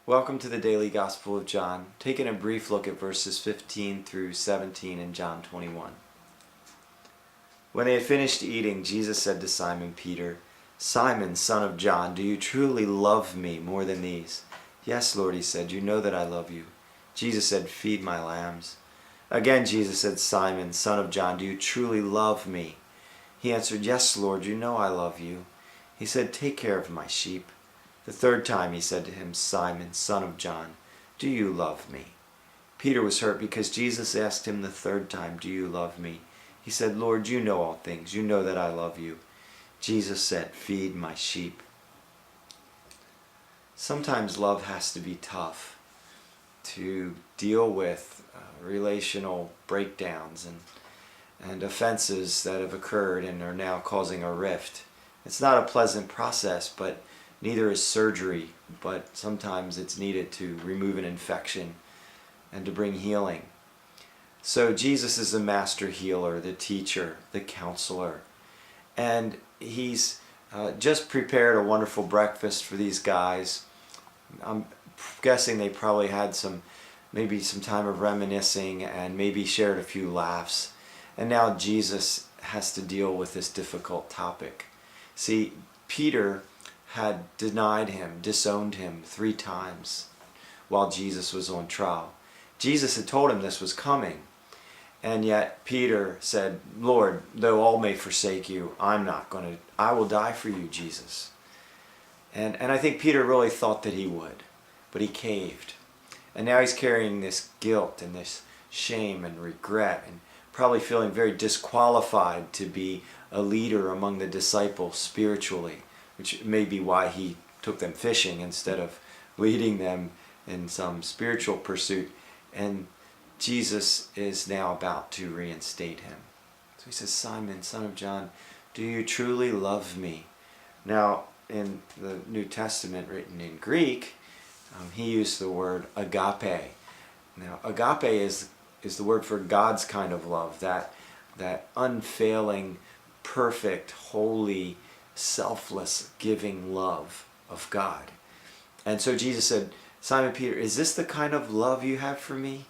Welcome to the Daily Gospel of John, taking a brief look at verses 15 through 17 in John 21. When they had finished eating, Jesus said to Simon Peter, "Simon, son of John, do you truly love me more than these?" "Yes, Lord," he said, "you know that I love you." Jesus said, "Feed my lambs." Again Jesus said, "Simon, son of John, do you truly love me?" He answered, "Yes, Lord, you know I love you." He said, "Take care of my sheep." The third time he said to him, "Simon, son of John, do you love me?" Peter was hurt because Jesus asked him the third time, "Do you love me?" He said, "Lord, you know all things. You know that I love you." Jesus said, "Feed my sheep." Sometimes love has to be tough to deal with relational breakdowns and offenses that have occurred and are now causing a rift. It's not a pleasant process, but neither is surgery, but sometimes it's needed to remove an infection and to bring healing. So Jesus is the master healer, the teacher, the counselor, and he's just prepared a wonderful breakfast for these guys. I'm guessing they probably had maybe some time of reminiscing and maybe shared a few laughs. And now Jesus has to deal with this difficult topic. See, Peter had denied him, disowned him 3 times while Jesus was on trial. Jesus had told him this was coming, and yet Peter said, "Lord, though all may forsake you, I will die for you, Jesus." And I think Peter really thought that he would, but he caved. And now he's carrying this guilt and this shame and regret and probably feeling very disqualified to be a leader among the disciples spiritually, which may be why he took them fishing instead of leading them in some spiritual pursuit. And Jesus is now about to reinstate him. So he says, "Simon, son of John, do you truly love me?" Now, in the New Testament written in Greek, he used the word agape. Now, agape is the word for God's kind of love, that unfailing, perfect, holy, selfless, giving love of God. And so Jesus said, "Simon Peter, is this the kind of love you have for me?"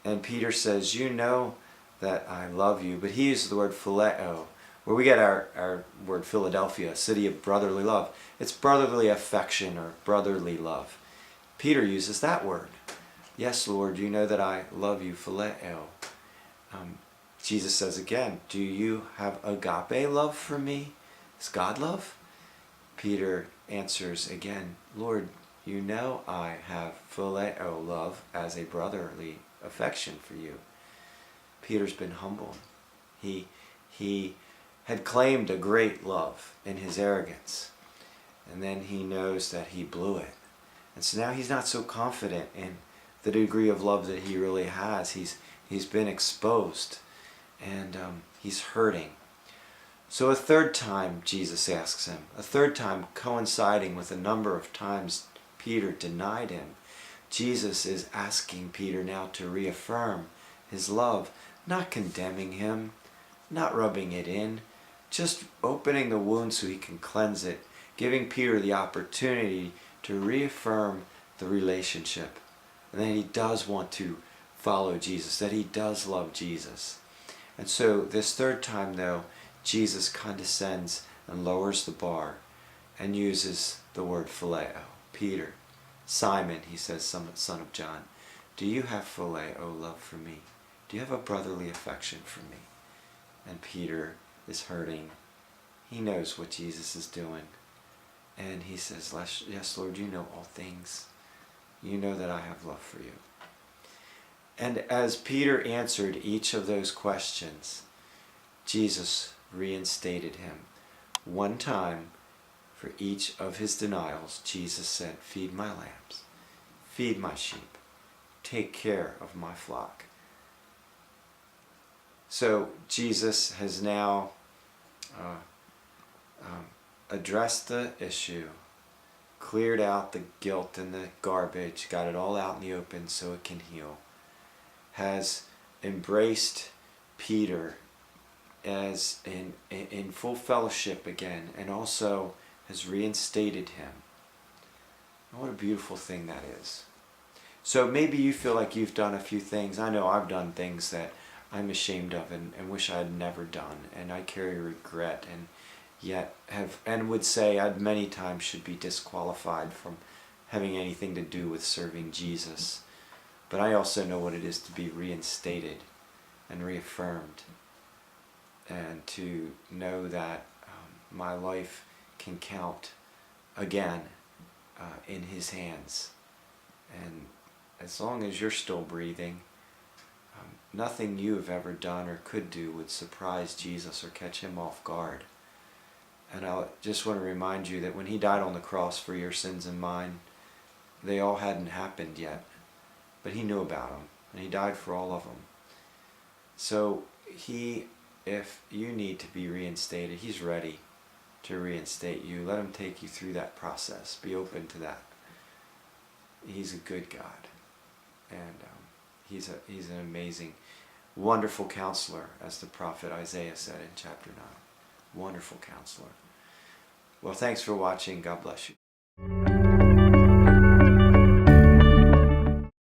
And Peter says, "You know that I love you." But he uses the word phileo, where we get our word Philadelphia, city of brotherly love. It's brotherly affection or brotherly love. Peter uses that word. "Yes, Lord, you know that I love you, phileo." Jesus says again, "Do you have agape love for me? Is God love?" Peter answers again, "Lord, you know I have phileo love as a brotherly affection for you." Peter's been humbled. He had claimed a great love in his arrogance, and then he knows that he blew it. And so now he's not so confident in the degree of love that he really has. He's been exposed, and he's hurting. So a third time Jesus asks him, a third time coinciding with a number of times Peter denied him, Jesus is asking Peter now to reaffirm his love, not condemning him, not rubbing it in, just opening the wound so he can cleanse it, giving Peter the opportunity to reaffirm the relationship, and that he does want to follow Jesus, that he does love Jesus. And so this third time, though, Jesus condescends and lowers the bar and uses the word phileo. "Peter, Simon," he says, "son of John, do you have phileo love for me? Do you have a brotherly affection for me?" And Peter is hurting. He knows what Jesus is doing. And he says, "Yes, Lord, you know all things. You know that I have love for you." And as Peter answered each of those questions, Jesus reinstated him. One time for each of his denials, Jesus said, "Feed my lambs, feed my sheep, take care of my flock." So Jesus has now addressed the issue, cleared out the guilt and the garbage, got it all out in the open so it can heal, has embraced Peter as in full fellowship again, and also has reinstated him. And what a beautiful thing that is. So maybe you feel like you've done a few things. I know I've done things that I'm ashamed of and wish I had never done, and I carry regret, and yet would say I'd many times should be disqualified from having anything to do with serving Jesus. But I also know what it is to be reinstated and reaffirmed, and to know that my life can count again in His hands. And as long as you're still breathing, nothing you have ever done or could do would surprise Jesus or catch Him off guard. And I just want to remind you that when He died on the cross for your sins and mine, they all hadn't happened yet. But He knew about them, and He died for all of them. So He, if you need to be reinstated, He's ready to reinstate you. Let Him take you through that process. Be open to that. He's a good God, and He's an amazing, wonderful counselor, as the prophet Isaiah said in chapter 9. Wonderful counselor. Well, thanks for watching. God bless you.